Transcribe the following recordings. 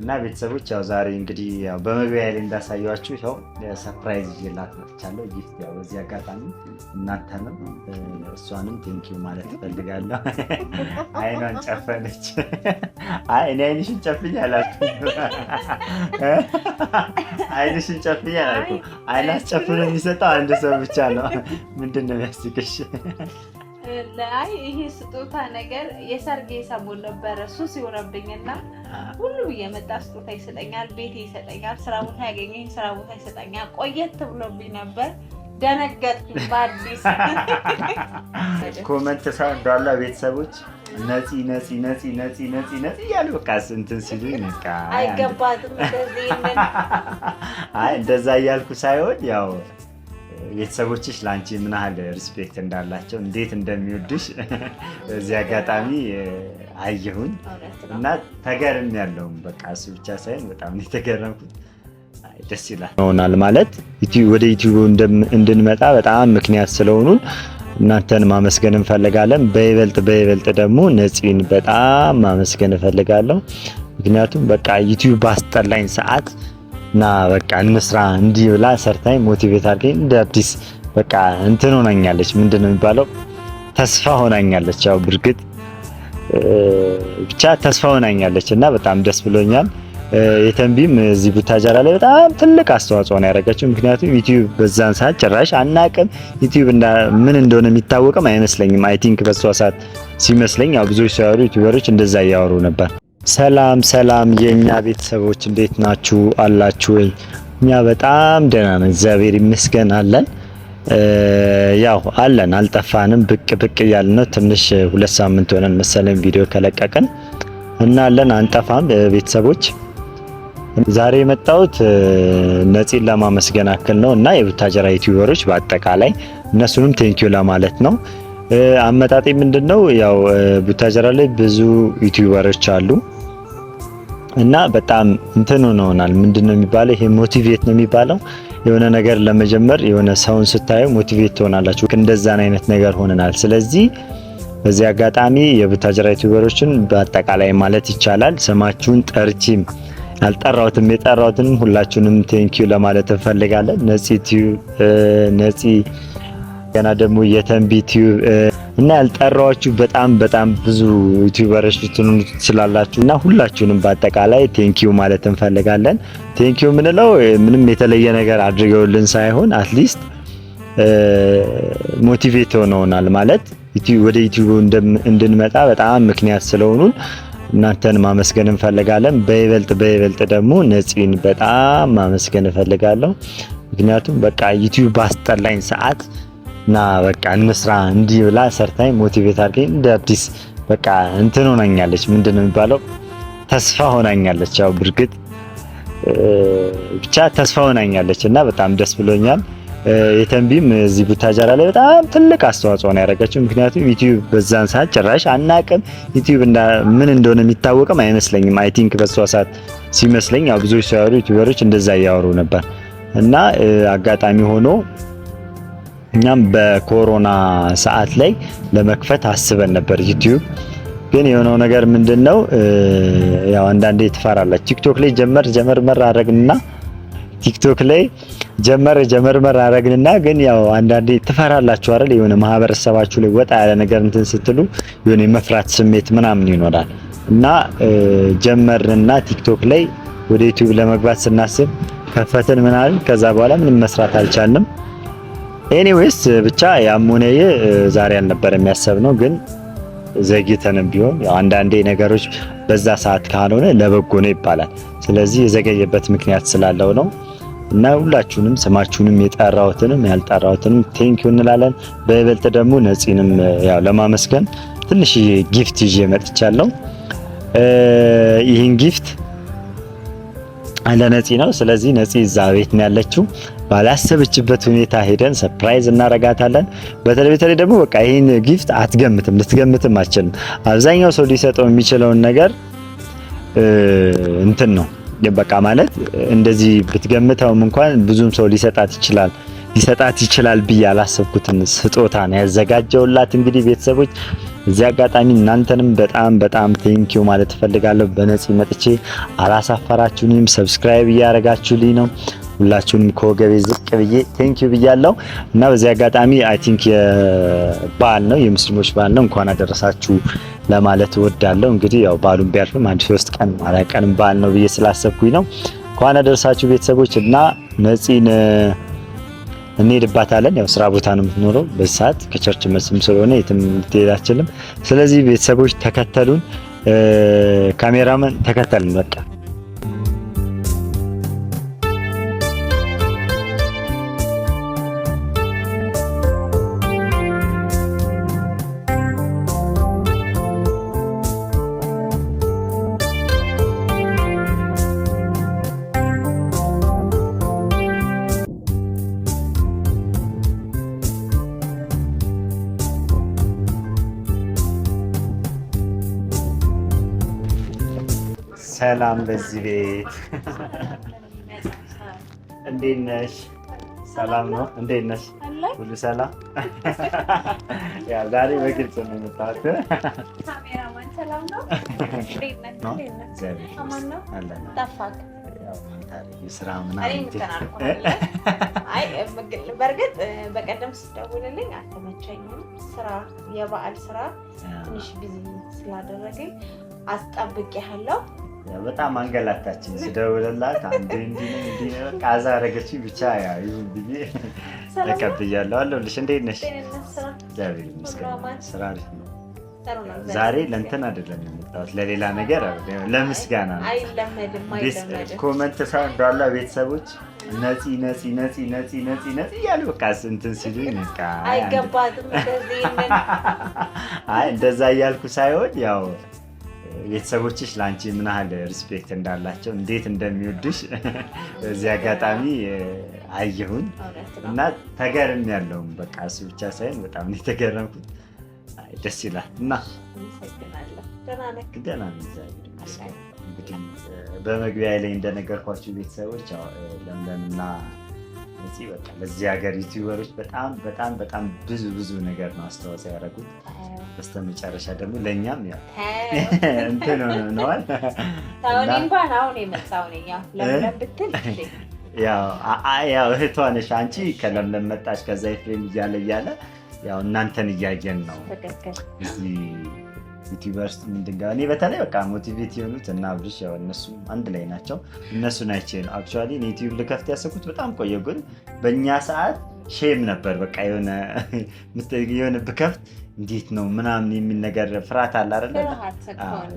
እና ቤተሰቦች ያው ዛሬ እንግዲህ ያው በመግቢያ ላይ እንዳሳያችሁ ያው ሰርፕራይዝ ይዤላት መጥቻለሁ። ጊፍት ያው በዚህ አጋጣሚ እናንተንም እሷንም ቴንኪው ማለት እፈልጋለሁ። አይኗን ጨፈነች። አይ እኔ አይንሽን ጨፍኝ አላልኩም። አይንሽን ጨፍኝ አላልኩም። አይናስ ጨፍኖ የሚሰጠው አንድ ሰው ብቻ ነው። ምንድን ነው የሚያስቅሽ? ላይ ይሄ ስጦታ ነገር የሰርጌ ሰሞን ነበረ ሱስ ይሆነብኝና ሁሉም እየመጣ ስጦታ ይሰጠኛል፣ ቤቴ ይሰጠኛል፣ ስራ ቦታ ያገኘኝ ስራ ቦታ ይሰጠኛል። ቆየት ብሎብኝ ነበር። ደነገጥኩ። በአዲስ ኮመንት ሰው እንዳለ ቤተሰቦች ነፂ ነፂ ነፂ ነፂ ነፂ ነፂ እያሉ በቃ እንትን ሲሉኝ በቃ አይገባትም እንደዚህ አይ እንደዛ እያልኩ ሳይሆን ያው ቤተሰቦችሽ ላንቺ ምን ያህል ሪስፔክት እንዳላቸው እንዴት እንደሚወዱሽ በዚህ አጋጣሚ አየሁኝ እና ተገርም ያለው በቃ እሱ ብቻ ሳይሆን በጣም ነው የተገረምኩት። ደስ ይላል ሆናል ማለት ወደ ዩቲዩብ እንድንመጣ በጣም ምክንያት ስለሆኑን እናንተን ማመስገን እንፈልጋለን። በይበልጥ ደግሞ ነፂን በጣም ማመስገን እፈልጋለሁ። ምክንያቱም በቃ ዩቲዩብ ባስጠላኝ ሰዓት እና በቃ እንስራ እንዲህ ብላ ሰርታኝ ሞቲቬት አድርገኝ እንደ አዲስ በቃ እንትን ሆናኛለች። ምንድነው የሚባለው? ተስፋ ሆናኛለች። ያው ብርግጥ ብቻ ተስፋ ሆናኛለች እና በጣም ደስ ብሎኛል። የተንቢም እዚህ ቡታጀራ ላይ በጣም ትልቅ አስተዋጽኦ ነው ያደረገችው። ምክንያቱም ዩቲዩብ በዛን ሰዓት ጭራሽ አናቅም። ዩቲዩብ ምን እንደሆነ የሚታወቅም አይመስለኝም። አይ ቲንክ በሷ ሰዓት ሲመስለኝ ያው ብዙዎች ሲያወሩ ዩቲዩበሮች እንደዛ እያወሩ ነበር። ሰላም የኛ ቤተሰቦች እንዴት ናችሁ? አላችሁ ወይ? እኛ በጣም ደህና ነን፣ እግዚአብሔር ይመስገን አለን። ያው አለን አልጠፋንም፣ ብቅ እያልን ነው። ትንሽ 2 ሳምንት ሆነን መሰለን ቪዲዮ ከለቀቀን እና አለን አንጠፋም ቤተሰቦች። ዛሬ የመጣሁት ነፂን ለማመስገን አክል ነው እና የቡታጀራ ዩቲዩበሮች በአጠቃላይ እነሱንም ቴንኪዩ ለማለት ነው። አመጣጤ ምንድነው? ያው ቡታጀራ ላይ ብዙ ዩቲዩበሮች አሉ እና በጣም እንትን ሆነናል። ምንድነው የሚባለው? ይሄ ሞቲቬት ነው የሚባለው። የሆነ ነገር ለመጀመር የሆነ ሰውን ስታዩ ሞቲቬት ትሆናላችሁ። እንደዛን አይነት ነገር ሆነናል። ስለዚህ በዚህ አጋጣሚ የቡታጀራ ዩቲዩበሮችን በአጠቃላይ ማለት ይቻላል ስማችሁን ጠርቼም ያልጠራሁትም የጠራሁትንም ሁላችሁንም ቴንኪዩ ለማለት እንፈልጋለን። ነፂ ገና ደግሞ የተንቢ ዩቲዩብ እና ያልጠራዋችሁ በጣም ብዙ ዩቲዩበሮች ልትሆኑ ትችላላችሁ እና ሁላችሁንም በአጠቃላይ ቴንኪዩ ማለት እንፈልጋለን። ቴንኪዩ ምንለው ምንም የተለየ ነገር አድርገውልን ሳይሆን አትሊስት ሞቲቬት ሆነውናል ማለት ወደ ዩቲዩብ እንድንመጣ በጣም ምክንያት ስለሆኑን እናንተን ማመስገን እንፈልጋለን። በይበልጥ ደግሞ ነፂን በጣም ማመስገን እንፈልጋለሁ። ምክንያቱም በቃ ዩቲዩብ ባስጠላኝ ሰዓት እና በቃ እንስራ እንዲህ ብላ ሰርታኝ ሞቲቬት አድርገኝ እንደ አዲስ በቃ እንትን ሆናኛለች። ምንድነው የሚባለው? ተስፋ ሆናኛለች። ያው ብርግጥ ብቻ ተስፋ ሆናኛለች እና በጣም ደስ ብሎኛል። የተንቢም እዚህ ቡታጀራ ላይ በጣም ትልቅ አስተዋጽኦ ነው ያደረገችው። ምክንያቱም ዩቲዩብ በዛን ሰዓት ጭራሽ አናቅም። ዩቲዩብ ምን እንደሆነ የሚታወቅም አይመስለኝም። አይ ቲንክ በሷ ሰዓት ሲመስለኝ ያው ብዙዎች ሲያወሩ ዩቲዩበሮች እንደዛ እያወሩ ነበር እና አጋጣሚ ሆኖ እኛም በኮሮና ሰዓት ላይ ለመክፈት አስበን ነበር ዩቲዩብ። ግን የሆነው ነገር ምንድነው? ያው አንዳንዴ ትፈራላችሁ። ቲክቶክ ላይ ጀመር አረግንና ቲክቶክ ላይ ጀመር አረግንና ግን ያው አንዳንዴ ትፈራላችሁ አይደል? የሆነ ማህበረሰባችሁ ላይ ወጣ ያለ ነገር እንትን ስትሉ የሆነ የመፍራት ስሜት ምናምን ይኖራል እና ጀመርንና ቲክቶክ ላይ ወደ ዩቲዩብ ለመግባት ስናስብ ከፈትን ምናምን። ከዛ በኋላ ምንም መስራት አልቻልንም። ኤኒዌይስ ብቻ ያም ሆነ ዛሬ አልነበር የሚያሰብነው፣ ግን ዘግይተንም ቢሆን ያው አንዳንዴ ነገሮች በዛ ሰዓት ካልሆነ ለበጎ ነው ይባላል። ስለዚህ የዘገየበት ምክንያት ስላለው ነው እና ሁላችሁንም ስማችሁንም የጠራሁትንም ያልጠራሁትንም ቴንኪው እንላለን። በይበልጥ ደግሞ ነፂንም ያው ለማመስገን ትንሽ ጊፍት ይዤ መጥቻለሁ። ይህን ጊፍት ለነፂ ነው። ስለዚህ ነፂ እዛ ቤት ነው ያለችው። ባላሰበችበት ሁኔታ ሄደን ሰርፕራይዝ እናረጋታለን። በተለይ ደግሞ በቃ ይሄን ጊፍት ልትገምትም አትችልም። አብዛኛው ሰው ሊሰጠው የሚችለውን ነገር እንትን ነው በቃ ማለት እንደዚህ ብትገምተውም እንኳን ብዙም ሰው ሊሰጣት ይችላል ብዬ አላሰብኩትን ስጦታ ነው ያዘጋጀውላት። እንግዲህ ቤተሰቦች እዚህ አጋጣሚ እናንተንም በጣም ቴንኪው ማለት እፈልጋለሁ። በነፂ መጥቼ አላሳፈራችሁኝም። ሰብስክራይብ እያደረጋችሁልኝ ነው። ሁላችሁንም ከወገቤ ዝቅ ብዬ ቴንኪው ብያለሁ እና በዚህ አጋጣሚ አይ ቲንክ የበዓል ነው የሙስሊሞች በዓል ነው። እንኳን አደረሳችሁ ለማለት እወዳለሁ። እንግዲህ ያው በዓሉን ቢያልፍም 3 ቀን 4 ቀን በዓል ነው ብዬ ስላሰብኩኝ ነው። እንኳን አደረሳችሁ ቤተሰቦች እና ነፂን እንሄድባታለን። ያው ስራ ቦታ ነው የምትኖረው በዚህ ሰዓት ከቸርች መስም ስለሆነ የትም ልትሄድ አትችልም። ስለዚህ ቤተሰቦች ተከተሉን፣ ካሜራማን ተከተሉን በቃ ሰላም በዚህ ቤት እንዴት ነሽ? ሰላም ነው? እንዴት ነሽ? ሁሉ ሰላም? ያ ዛሬ በግልጽ ነው የመጣሁት። ካሜራማን ሰላም ነው? እንዴት ነሽ? አማን ነው? ጠፋክ? ስራ ምናምን በእርግጥ በቀደም ስትደውልልኝ አልተመቸኝም። ስራ የበዓል ስራ ትንሽ ቢዚ ስላደረገኝ አስጠብቄያለሁ። በጣም አንገላታችን ስደውልላት አንዴ እንዲህ በቃ አዛረገችኝ። ብቻ ያው ይሁን ብዬ ተቀብያለሁ። አለሁልሽ። እንዴት ነሽ? እግዚአብሔር ይመስገን ስራ አሪፍ ነው። ዛሬ ለእንትን አይደለም የመጣሁት ለሌላ ነገር አይደለም፣ ለምስጋና ነው። አይለመድም። ኮመንት ሳይ እንዳለ ቤተሰቦች ነፂ እያሉ በቃ እንትን ሲሉኝ በቃ አይገባትም እንደዚህ አይ እንደዛ እያልኩ ሳይሆን ያው ቤተሰቦችሽ ላንቺ ምን ያህል ሪስፔክት እንዳላቸው እንዴት እንደሚወዱሽ በዚህ አጋጣሚ አየሁኝ እና ተገርም ያለውም በቃ እሱ ብቻ ሳይሆን በጣም ነው የተገረምኩት። ደስ ይላል እና ደህና ነኝ። እንግዲህ በመግቢያ ላይ እንደነገርኳችሁ ቤተሰቦች ለምለምና ነፂ በቃ ለዚህ ሀገር ዩቲዩበሮች በጣም ብዙ ነገር ነው አስተዋጽኦ ያደረጉት። በስተመጨረሻ ደግሞ ለእኛም ያው እንትን ሆነዋል። እንኳን አሁን የመጣው ነኝ ለምለም ብትል ያው እህቷ ነሽ አንቺ። ከለምለም መጣች ከዛ ኤፍሬም እያለ ያው እናንተን እያየን ነው እዚህ ዩቲዩበርስ ምንድነው እኔ በተለይ በቃ ሞቲቬት የሆኑት እና አብርሽ ያው እነሱ አንድ ላይ ናቸው። እነሱን አይቼ ነው አክቹአሊ እኔ ዩቲዩብ ልከፍት ያሰብኩት በጣም ቆየ፣ ግን በእኛ ሰዓት ሼም ነበር። በቃ የሆነ ብከፍት እንዴት ነው ምናምን የሚል ነገር ፍርሃት አለ አይደል?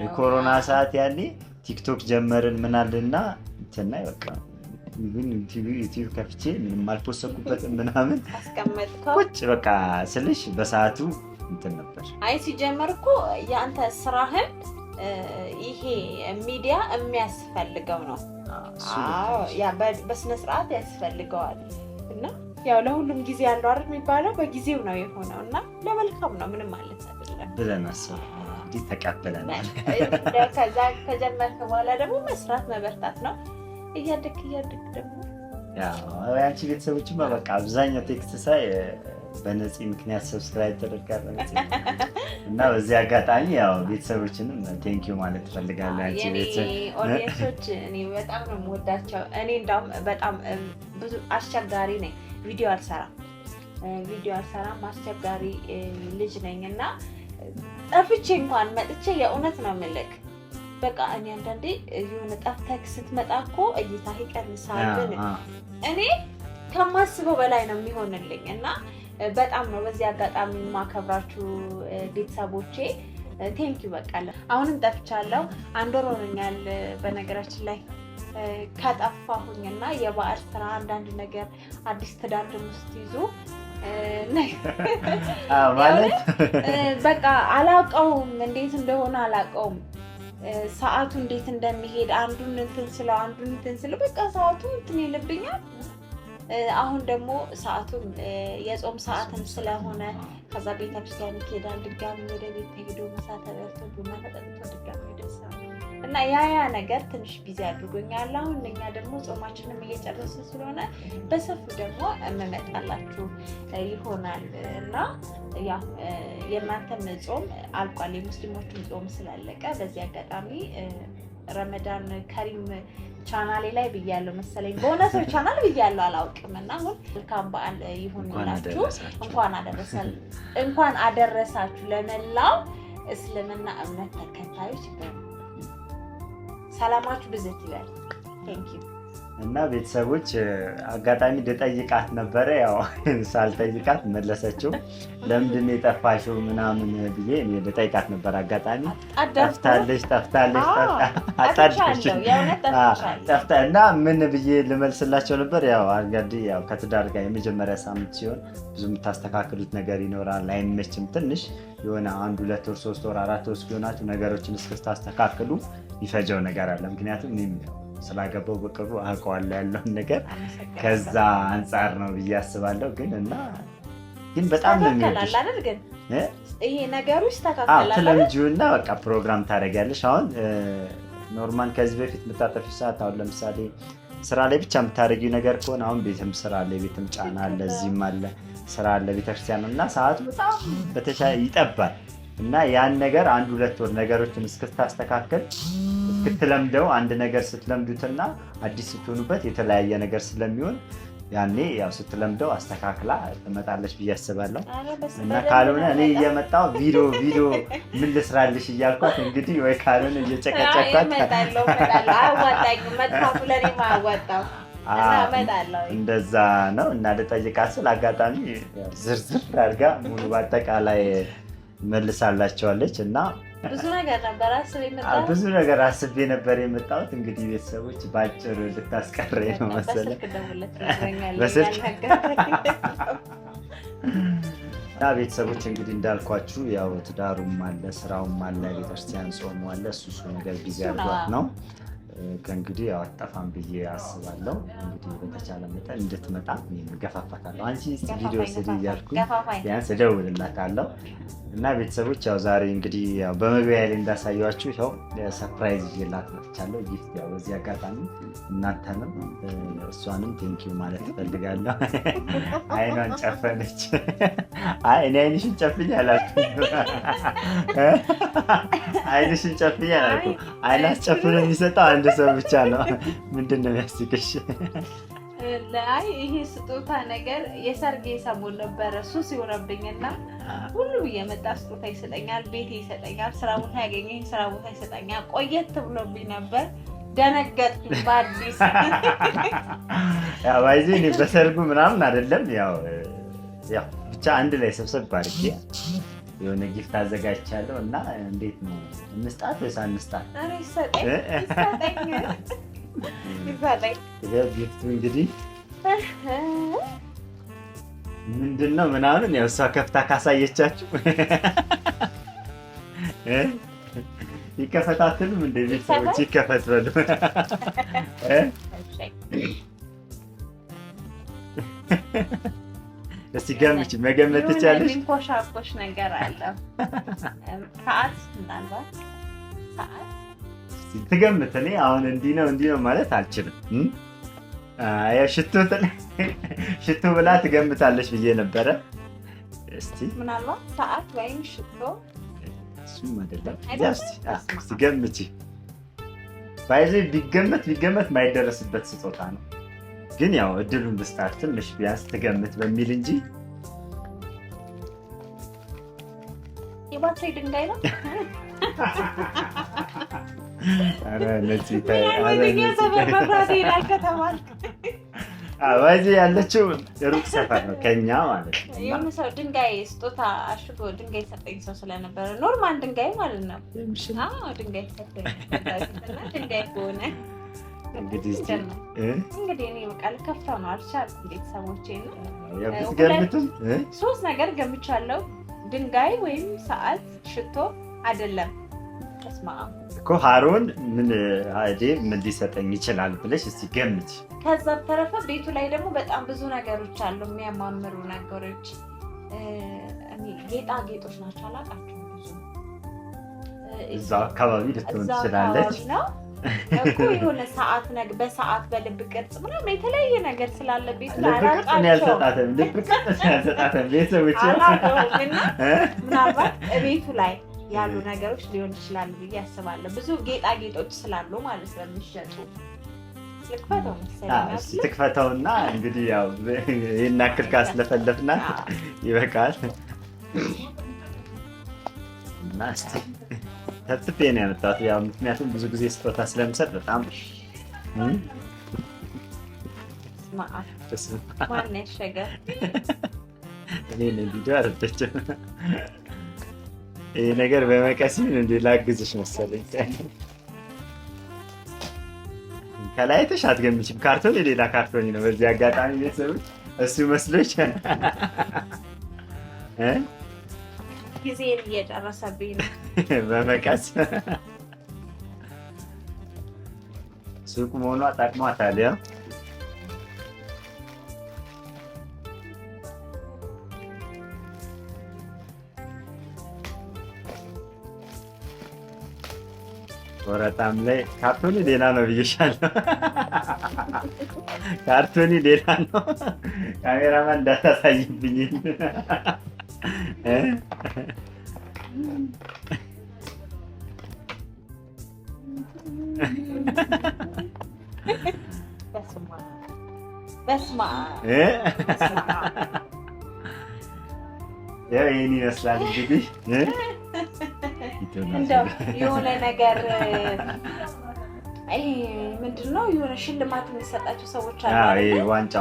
የኮሮና ሰዓት ያኔ ቲክቶክ ጀመርን ምናልና እንትና በቃ ግን ዩቲዩብ ከፍቼ ምንም አልፖሰኩበትም ምናምን አስቀመጥከው ቁጭ በቃ ስልሽ በሰዓቱ እንትን ነበር። አይ ሲጀመር እኮ የአንተ ስራህን ይሄ ሚዲያ የሚያስፈልገው ነው። አዎ ያ በስነ ስርዓት ያስፈልገዋል እና ያው ለሁሉም ጊዜ ያለው አይደል የሚባለው፣ በጊዜው ነው የሆነው እና ለመልካም ነው ምንም ማለት አይደለም ብለን አሰብን። እንዴ ተቀበለናል። ከዛ ከጀመርክ በኋላ ደግሞ መስራት መበርታት ነው። እያደክ ደግሞ ያው ያንቺ ቤተሰቦችማ በቃ አብዛኛው ቴክስት ሳይ በነፂ ምክንያት ሰብስክራይብ ተደርጋለች እና በዚህ አጋጣሚ ያው ቤተሰቦችንም ቴንኪው ማለት ፈልጋለሁ። አንቺ ኦዲየንሶች እኔ በጣም ነው የምወዳቸው። እኔ እንዳውም በጣም ብዙ አስቸጋሪ ነኝ፣ ቪዲዮ አልሰራም አስቸጋሪ ልጅ ነኝ እና ጠፍቼ እንኳን መጥቼ የእውነት ነው የምልክ በቃ እኔ አንዳንዴ የሆነ ጠፍተህ ስትመጣ እኮ እይታ ይቀንሳል። እኔ ከማስበው በላይ ነው የሚሆንልኝ እና በጣም ነው በዚህ አጋጣሚ ማከብራችሁ ቤተሰቦቼ። ቴንኪው በቃ አሁንም ጠፍቻለሁ። 1 ወር ሆኖኛል በነገራችን ላይ ከጠፋሁኝና የበዓል ስራ አንዳንድ ነገር አዲስ ትዳር ደግሞ ስትይዙ ማለት በቃ አላውቀውም፣ እንዴት እንደሆነ አላውቀውም። ሰዓቱ እንዴት እንደሚሄድ አንዱን እንትን ስለው በቃ ሰዓቱ እንትን ይልብኛል። አሁን ደግሞ ሰዓቱም የጾም ሰዓትም ስለሆነ ከዛ ቤተክርስቲያን ይሄዳል። ድጋሚ ወደ ቤት ሄዶ ምሳ ተበልቶ ቡና ተጠጥቶ ድጋሚ ወደ ስራ እና ያ ነገር ትንሽ ቢዚ አድርጎኛል። አሁን እኛ ደግሞ ጾማችንም እየጨረስን ስለሆነ በሰፊው ደግሞ እመጣላችሁ ይሆናል እና ያው የእናንተም ጾም አልቋል፣ የሙስሊሞችም ጾም ስላለቀ በዚህ አጋጣሚ ረመዳን ከሪም ቻናሌ ላይ ብያለሁ መሰለኝ፣ በሆነ ሰው ቻናል ብያለሁ አላውቅም። እና አሁን መልካም በዓል ይሁንላችሁ፣ እንኳን አደረሳችሁ ለመላው እስልምና እምነት ተከታዮች። ሰላማችሁ ብዝት ይበል። ቴንክ ዩ። እና ቤተሰቦች አጋጣሚ ልጠይቃት ነበረ፣ ያው ሳልጠይቃት መለሰችው። ለምንድን ነው የጠፋሽው ምናምን ብዬ እኔ ልጠይቃት ነበር። አጋጣሚ ጠፍታለች እና ምን ብዬ ልመልስላቸው ነበር። ያው እንግዲህ ያው ከትዳር ጋር የመጀመሪያ ሳምንት ሲሆን ብዙ የምታስተካክሉት ነገር ይኖራል፣ አይመችም። ትንሽ የሆነ 1 2 ወር 3 ወር 4 ወር ሲሆናችሁ ነገሮችን እስክታስተካክሉ ይፈጀው ነገር አለ። ምክንያቱም እኔም ስላገባው በቅርቡ አውቀዋለሁ ያለውን ነገር ከዛ አንጻር ነው ብዬ አስባለሁ። ግን በጣም ነው የሚወድሽ አይደል? ግን ይሄ ነገሩ ይስተካከላል። ትለምጂውና በቃ ፕሮግራም ታደርጊያለሽ። አሁን ኖርማል ከዚህ በፊት የምታጠፊው ሰዓት አሁን ለምሳሌ ስራ ላይ ብቻ የምታደርጊው ነገር ከሆነ አሁን ቤትም ስራ አለ፣ ቤትም ጫና አለ፣ እዚህም አለ ስራ አለ፣ ቤተክርስቲያን እና ሰዓቱ በጣም በተሻለ ይጠባል። እና ያን ነገር 1 2 ወር ነገሮችን እስክታስተካከል እስክትለምደው አንድ ነገር ስትለምዱትና አዲስ ስትሆኑበት የተለያየ ነገር ስለሚሆን ያኔ ያው ስትለምደው አስተካክላ ትመጣለች ብዬ አስባለሁ። እና ካልሆነ እኔ እየመጣሁ ቪዲዮ ምን ልስራልሽ እያልኳት እንግዲህ ወይ ካልሆነ እየጨቀጨኳት እንደዛ ነው። እና ልጠይቃት ስል አጋጣሚ ዝርዝር አድርጋ ሙሉ በአጠቃላይ መልሳላቸዋለች። እና ብዙ ነገር አስቤ ነበር የመጣሁት። እንግዲህ ቤተሰቦች በአጭሩ ልታስቀረኝ ነው መሰለኝ በስልክ እና ቤተሰቦች እንግዲህ እንዳልኳችሁ ያው ትዳሩም አለ፣ ስራውም አለ፣ ቤተክርስቲያን ጾሙ አለ። እሱ ነገር ጊዜ አድርጓት ነው። ከእንግዲህ ያው አጠፋም ብዬ አስባለሁ። እንግዲህ በተቻለ መጠን እንድትመጣ ገፋፋታለሁ። አንቺ ቪዲዮ ስሪ እያልኩኝ ቢያንስ እደውልላታለሁ። እና ቤተሰቦች ያው ዛሬ እንግዲህ ያው በመግቢያ ላይ እንዳሳያችሁ ይኸው ሰርፕራይዝ ይዤላት መጥቻለሁ። ጊፍት ያው በዚህ አጋጣሚ እናንተንም እሷንም ቴንኪው ማለት እፈልጋለሁ። አይኗን ጨፈነች። እኔ አይንሽን ጨፍኝ አላልኩም። አይንሽን ጨፍኝ አላልኩም። አይን አስጨፍኖ የሚሰጠው አንድ ሰው ብቻ ነው። ምንድን ነው የሚያስቅሽ? ላይ ይሄ ስጦታ ነገር የሰርጌ ሰሞን ነበረ ሱስ ይሆነብኝና ሁሉም እየመጣ ስጦታ ይሰጠኛል፣ ቤቴ ይሰጠኛል፣ ስራ ቦታ ያገኘኝ ስራ ቦታ ይሰጠኛል። ቆየት ብሎብኝ ነበር፣ ደነገጥኩኝ በአዲስ። ያው ባይዚ እኔ በሰርጉ ምናምን አይደለም፣ ያው ብቻ አንድ ላይ ሰብሰብ አድርጌ የሆነ ጊፍት አዘጋጅቻለሁ። እና እንዴት ነው እንስጣት ወይስ አንስጣት? ጊፍቱ እንግዲህ ምንድን ነው ምናምን ያው እሷ ከፍታ ካሳየቻችሁ ይከፈታትሉም እንደ ቤተሰቦች ይከፈት በሉ። እስቲ ገምች፣ መገመት ትችያለሽ? የሚንኮሻኮሽ ነገር አለ። ሰዓት ምናልባት ሰዓት ትገምት። እኔ አሁን እንዲህ ነው ማለት አልችልም። ሽቶ ብላ ትገምታለች ብዬ ነበረ። እስቲ ምናልባት ሰዓት ወይም ሽቶ እሱም አይደለም። እስቲ ገምቺ። ቢገመት ማይደረስበት ስጦታ ነው። ግን ያው እድሉን ብስጣት ትንሽ ቢያንስ ትገምት በሚል እንጂ የባትሪ ድንጋይ ነው። አዋዜ ያለችው ሩቅ ሰፈር ነው ከኛ ማለት ነው። የሆነ ሰው ድንጋይ ስጦታ አሽጎ ድንጋይ ሰጠኝ ሰው ስለነበረ ኖርማል ድንጋይ ማለት ነው። ድንጋይ ሰጠኝ ድንጋይ ከሆነ እንግዲህ እኔ በቃ ልከፍተው ነው አልቻልኩም። ቤተሰቦቼ ነው ብትገምቱም 3 ነገር ገምቻለሁ። ድንጋይ ወይም ሰዓት፣ ሽቶ አይደለም። ተስማ እኮ ሃሮን ምን ሊሰጠኝ ይችላል ብለሽ እስቲ ገምች። ከዛ በተረፈ ቤቱ ላይ ደግሞ በጣም ብዙ ነገሮች አሉ፣ የሚያማምሩ ነገሮች። ጌጣጌጦች ናቸው፣ አላውቃቸውም ብዙ እዛው አካባቢ ልትሆን ትችላለች እኮ የሆነ ሰዓት በሰዓት በልብ ቅርጽ ምናምን የተለያየ ነገር ስላለ ቤቱ ልብ ቅርጽ ያልሰጣተም ቤተሰቦች ምናልባት ቤቱ ላይ ያሉ ነገሮች ሊሆን ይችላል ብዬ አስባለሁ። ብዙ ጌጣጌጦች ስላሉ ማለት ነው የሚሸጡ። ልክፈተው መሰለኝ። ትክፈተውና እንግዲህ ያው ይሄን አክል ካስለፈለፍናት ይበቃል። እና እስቲ ተጥፌ ነው ያመጣሁት። ያው ምክንያቱም ብዙ ጊዜ ስጦታ ስለምሰጥ በጣም ማን ያሸገር እኔ ነኝ ቪዲዮ አረደችው። ይሄ ነገር በመቀስ ምን እንደ ላግዝሽ መሰለኝ። ከላይ ተሻት ገምችም ካርቶን የሌላ ካርቶን ነው። በዚህ አጋጣሚ ቤተሰቦች እሱ መስሎች ጊዜን እየጨረሰብኝ ነው። በመቀስ ሱቅ መሆኗ ጠቅሟታል። ያው ወረጣም ላይ ካርቶኒ ሌላ ነው ብዬሻለሁ። ካርቶኒ ሌላ ነው። ካሜራማን እንዳታሳይብኝ። በስመ አብ ያው ይሄን ይመስላል እንግዲህ እንደው የሆነ ነገር ምንድነው የሆነ ሽልማት የሚሰጣቸው ሰዎች አሉ አይደል? ዋንጫ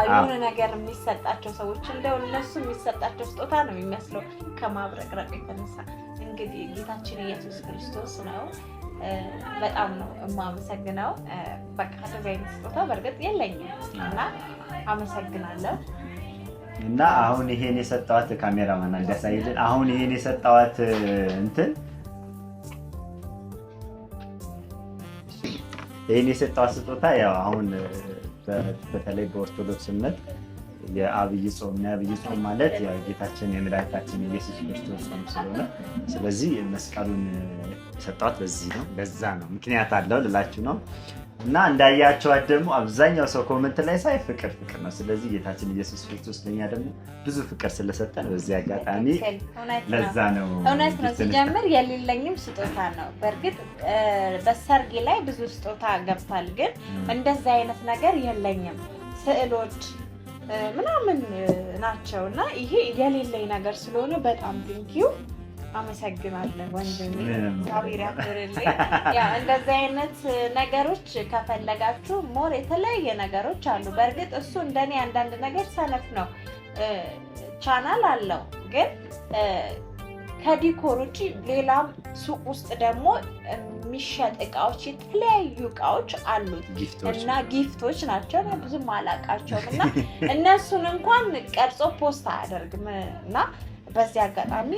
የሆነ ነገር የሚሰጣቸው ሰዎች እንደው እነሱ የሚሰጣቸው ስጦታ ነው የሚመስለው ከማብረቅረቅ የተነሳ። እንግዲህ ጌታችን ኢየሱስ ክርስቶስ ነው። በጣም ነው የማመሰግነው። በቃ እንደዚህ አይነት ስጦታ በእርግጥ የለኝም እና አመሰግናለሁ። እና አሁን ይሄን የሰጣዋት ካሜራማን እንዳሳይልን። አሁን ይሄን የሰጣዋት እንትን ይሄን የሰጣዋት ስጦታ ያው አሁን በተለይ በኦርቶዶክስ እምነት የአብይ ጾም ነው። የአብይ ጾም ማለት ያው ጌታችን የመድኃኒታችን ኢየሱስ ክርስቶስ ጾም ስለሆነ ስለዚህ መስቀሉን የሰጣዋት በዚህ ነው። ለዛ ነው ምክንያት አለው ልላችሁ ነው። እና እንዳያቸዋት ደግሞ አብዛኛው ሰው ኮሜንት ላይ ሳይ ፍቅር ነው። ስለዚህ ጌታችን ኢየሱስ ክርስቶስ ለኛ ደግሞ ብዙ ፍቅር ስለሰጠን በዚህ አጋጣሚ ለዛ ነው። እውነት ነው። ሲጀምር የሌለኝም ስጦታ ነው። በእርግጥ በሰርጌ ላይ ብዙ ስጦታ ገብቷል፣ ግን እንደዛ አይነት ነገር የለኝም። ስዕሎች ምናምን ናቸው እና ይሄ የሌለኝ ነገር ስለሆነ በጣም ቴንኪው አመሰግናለሁ ወንድሜ። እግዚአብሔር ያክብርልኝ። ያው እንደዚህ አይነት ነገሮች ከፈለጋችሁ ሞር የተለያየ ነገሮች አሉ። በእርግጥ እሱ እንደኔ አንዳንድ ነገር ሰነፍ ነው። ቻናል አለው፣ ግን ከዲኮር ውጪ ሌላም ሱቅ ውስጥ ደግሞ የሚሸጥ እቃዎች የተለያዩ እቃዎች አሉት እና ጊፍቶች ናቸው። ብዙም አላውቃቸውም እና እነሱን እንኳን ቀርጾ ፖስት አያደርግም እና በዚህ አጋጣሚ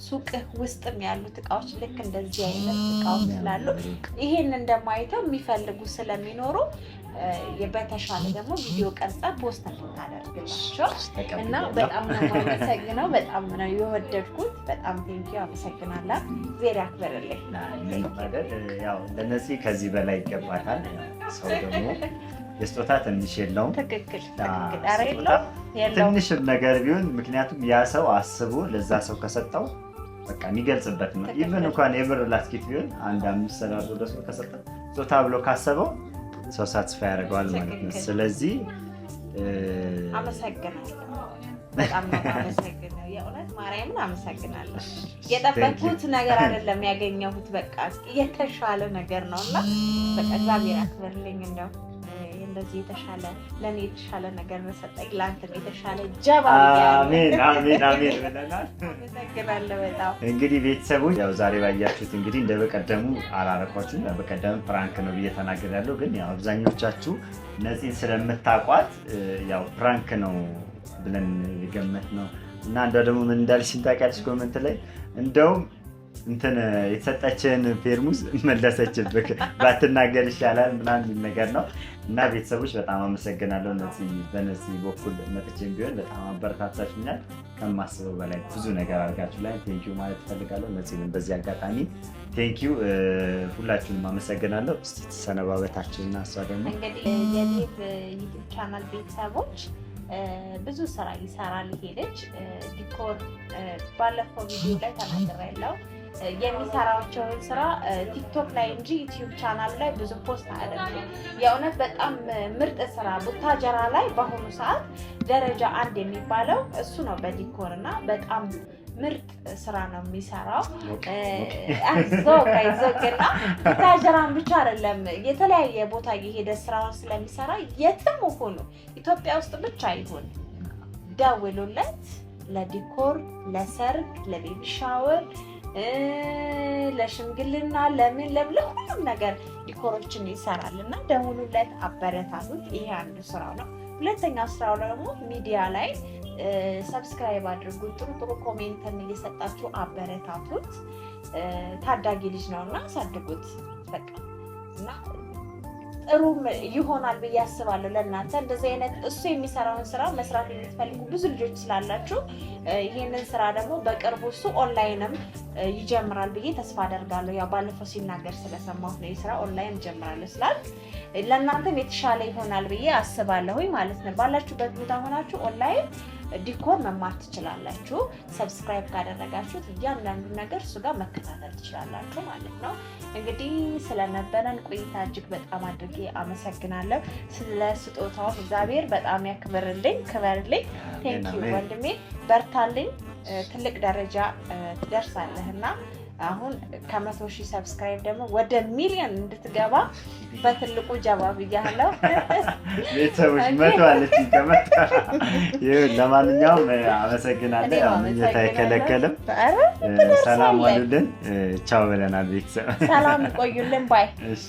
ሱቅ ውስጥም ያሉት እቃዎች ልክ እንደዚህ አይነት እቃዎች ስላሉ ይሄን እንደማይተው የሚፈልጉ ስለሚኖሩ በተሻለ ደግሞ ቪዲዮ ቀርጻ ፖስት እናደርግላቸው እና በጣም ነው የማመሰግነው። በጣም ነው የወደድኩት። በጣም ቴንኪው አመሰግናለሁ። ዜና ያክብርልኝ። ያው ለነዚህ ከዚህ በላይ ይገባታል። ሰው ደግሞ የስጦታ ትንሽ የለውም። ትክክል። ትንሽም ነገር ቢሆን ምክንያቱም ያ ሰው አስቦ ለዛ ሰው ከሰጠው በቃ የሚገልጽበት ነው። ኢቭን እንኳን የብር ላስኬት ቢሆን አንድ 5 ደስ ከሰጠ ስጦታ ብሎ ካሰበው ሰው ሳትስፋይ ያደርገዋል ማለት ነው። ስለዚህ አመሰግናለሁ። በጣም ነው አመሰግናለሁ። የእውነት ማርያምን አመሰግናለሁ። የጠበቅኩት ነገር አይደለም ያገኘሁት፣ በቃ የተሻለ ነገር ነውና በቃ እግዚአብሔር ያክብርልኝ። እንደው እንደዚህ የተሻለ ለኔ የተሻለ ነገር ሰጠኝ፣ ላንተም የተሻለ ጀባ አሜን አሜን አሜን ብለናል። አመሰግናለሁ በጣም። እንግዲህ ቤተሰቦች ያው ዛሬ ባያችሁት እንግዲህ እንደበቀደሙ አላረኳችሁም። በቀደም ፕራንክ ነው ብዬ ተናግሬያለሁ፣ ግን ያው አብዛኞቻችሁ ነፂን ስለምታውቋት ያው ፕራንክ ነው ብለን የገመት ነው እና እንደው ደግሞ ምን እንዳልሽኝ ታውቂያለሽ ኮሜንት ላይ እንደውም እንትን የተሰጠችን ፌርሙዝ መለሰችብህ ባትናገር ይሻላል ምናምን ነገር ነው። እና ቤተሰቦች በጣም አመሰግናለሁ። በነዚህ በኩል መጥቼም ቢሆን በጣም አበረታታችሁኛል። ከማስበው በላይ ብዙ ነገር አድርጋችሁ ላይ ቴንኪው ማለት እፈልጋለሁ። ነፂንም በዚህ አጋጣሚ ቴንኪው ሁላችሁንም አመሰግናለሁ። እስቲ ተሰነባበታችሁና እሷ ደግሞ እንግዲህ የዴቭ ዩቲዩብ ቻናል ቤተሰቦች ብዙ ስራ ይሰራል። ይሄ ልጅ ዲኮር ባለፈው ቪዲዮ ላይ ተናግሬያለሁ። የሚሰራቸውን ስራ ቲክቶክ ላይ እንጂ ዩቲዩብ ቻናል ላይ ብዙ ፖስት አያደርግም። የእውነት በጣም ምርጥ ስራ ቡታጀራ ላይ በአሁኑ ሰዓት ደረጃ 1 የሚባለው እሱ ነው በዲኮር እና በጣም ምርጥ ስራ ነው የሚሰራው። አይዞህ ቡታጀራን ብቻ አይደለም የተለያየ ቦታ የሄደ ስራውን ስለሚሰራ የትም ሆኖ ኢትዮጵያ ውስጥ ብቻ ይሁን ደውሉለት። ለዲኮር፣ ለሰርግ፣ ለቤቢ ሻወር፣ ለሽምግልና ለምን ለሁሉም ነገር ዲኮሮችን ይሰራል እና ደውሉለት፣ አበረታቱት። ይሄ አንዱ ስራው ነው። ሁለተኛው ስራው ደግሞ ሚዲያ ላይ ሰብስክራይብ አድርጉት። ጥሩ ጥሩ ኮሜንትን እየሰጣችሁ አበረታቱት። ታዳጊ ልጅ ነውና አሳድጉት በቃ እና ጥሩ ይሆናል ብዬ አስባለሁ። ለእናንተ እንደዚህ አይነት እሱ የሚሰራውን ስራ መስራት የምትፈልጉ ብዙ ልጆች ስላላችሁ ይሄንን ስራ ደግሞ በቅርቡ እሱ ኦንላይንም ይጀምራል ብዬ ተስፋ አደርጋለሁ። ያው ባለፈው ሲናገር ስለሰማሁት ነው የስራ ኦንላይን ይጀምራል ስላል ለእናንተም የተሻለ ይሆናል ብዬ አስባለሁ ማለት ነው። ባላችሁበት ቦታ ሆናችሁ ኦንላይን ዲኮር መማር ትችላላችሁ። ሰብስክራይብ ካደረጋችሁት እያንዳንዱ ነገር እሱ ጋር መከታተል ትችላላችሁ ማለት ነው። እንግዲህ ስለነበረን ቆይታ እጅግ በጣም አድርጌ አመሰግናለሁ። ስለ ስጦታው እግዚአብሔር በጣም ያክብርልኝ፣ ክበርልኝ። ቴንኪው ወንድሜ፣ በርታልኝ። ትልቅ ደረጃ ትደርሳለህና አሁን ከ100,000 ሰብስክራይብ ደግሞ ወደ ሚሊዮን እንድትገባ በትልቁ ጀባ ብያለሁ። ቤተሰቦች መቷለች ከመጣ ይሁን። ለማንኛውም አመሰግናለሁ። ምኞት አይከለከልም። ሰላም ዋሉልን። ቻው ብለናል ቤተሰብ። ሰላም ቆዩልን ባይ። እሺ